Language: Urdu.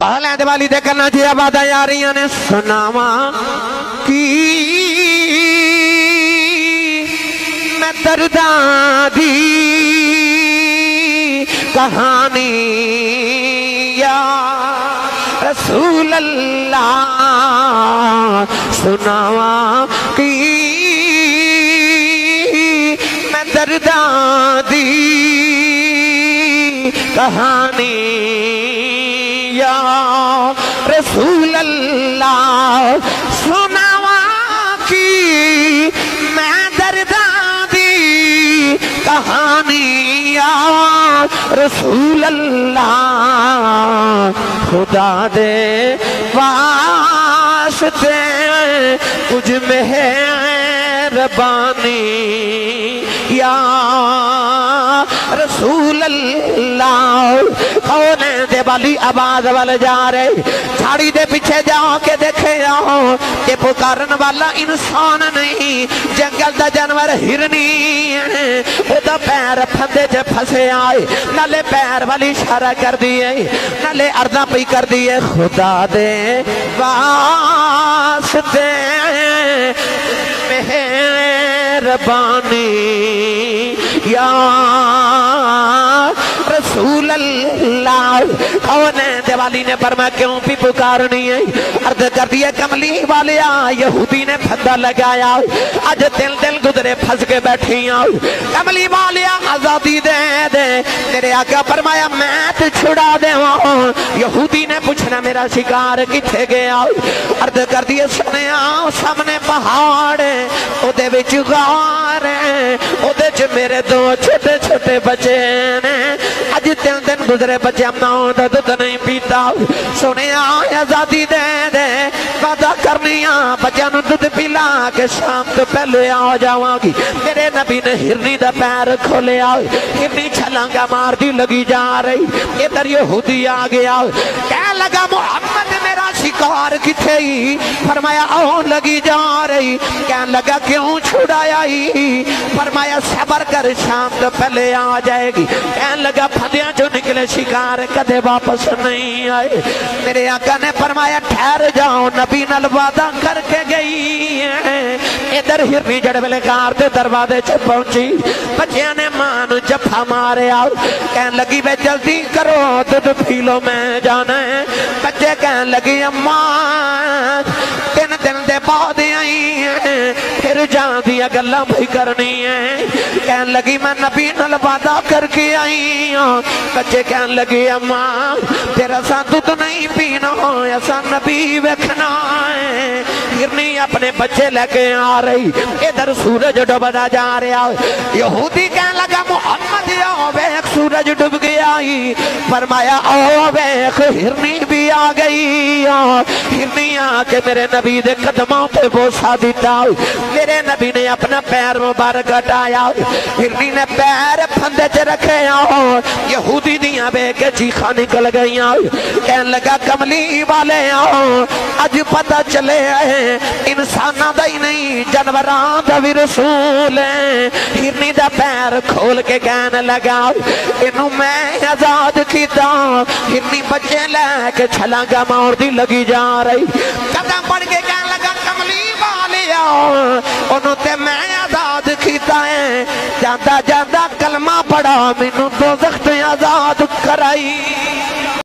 پہلے دیوالی دے کرنا جی آبادہ یاریاں نے سناوا کی میں درداں دی کہانی یا رسول اللہ سناوا کی میں درداں دی کہانی یا رسول اللہ سناوا کی میں درداں دی کہانی یا رسول اللہ خدا دے واسطے کچھ مہربانی یا رسول اللہ کون ہے دیوالی آواز والے جا رہے جھاڑی دے پیچھے جا کے دیکھے آؤ کہ پکارن والا انسان نہیں جنگل دا جانور ہرنی ہے وہ دا پیر پھندے جے پھسے آئے نالے پیر والی اشارہ کر دیئے نالے اردہ پی کر دیئے خدا دے واسطے مہربانی یا رسول اللہ کون ہے دیوالی نے فرمایا کیوں بھی پکارنی ہے عرض کر دیا کملی والیا یہودی نے پھندا لگایا آج دل دل گزرے پھنس کے بیٹھی کملی والیا آزادی دے دے تیرے آقا فرمایا میں تو چھڑا دے یہودی نے پوچھنا میرا شکار کتھے گیا عرض کر دیا سنے آؤ سامنے پہاڑ او دے وچ غار او دے چ میرے دو چھوٹے چھوٹے بچے نے اج تین دن گزرے بچے امناؤں دا دودھ نہیں پیتا سونے آئے آزادی دے دے وعدہ کرنیاں بچیاں نو دودھ پلا کے شام تو پہلے آ جاواں گی میرے نبی نے ہرنی دا پیر کھولے آئے ہرنی چھلانگا مار دی لگی جا رہی ادھر یہودی آ گیا کہہ لگا محمد میرا شکار کتھے ہی فرمایا آؤ لگی جا رہی کہنے لگا کیوں چھڑایا ہی فرمایا صبر کر شام تو پہلے آ جائے گی کہنے لگا پھدیاں جو نکلے شکار کدے واپس نہیں آئے میرے آقا نے فرمایا ٹھہر جاؤ نبی نال وعدہ کر کے گئی ہے ادھر ہرنی جڑ ویلے کار تے دروازے چ پہنچی بچیاں نے ماں جفا مارے آؤ کہنے لگی بے جلدی کرو دودھ پی لو میں جانا ہے بچے کہنے لگی اماں تین دن دے بعد آئی ہیں پھر جان دیا گلہ بھی کرنی ہے کہنے لگی میں نبی نال وعدہ کر کے آئی ہوں بچے کہنے لگی اماں تیرا سا دودھ نہیں پینا ایسا نبی ویکھنا ہے ہرنی اپنے بچے لے کے آ رہی ادھر سورج ڈوبدا جا رہا یہودی کہنے لگا محمد آؤ ویکھ سورج ڈوب گیا ہی فرمایا آؤ ویکھ ہرنی بھی آ گئی ہرنی آ کے میرے نبی دے قدموں پہ بوسا دیتا میرے نبی نے اپنا پیر مبارک ہٹایا ہرنی نے پیر پھندے چ رکھے یہودی دیاں بے کے چیخاں نکل گئیاں کہنے لگا کملی والے اج پتہ چلے انساناں دا ہی نہیں جانوراں دا بھی رسول ہے ہرنی دا پیر کھول کے کہنے لگا انہوں میں آزاد کیتا ہرنی بچے لے کے چھلانگا مار دی لگی جا رہی قدم پڑھ کے کہنے لگا کملی والے انہوں تے میں آزاد کیتا ہے جاندہ جاندہ کلمہ پڑھا مینوں دوزخ تے آزاد کرائی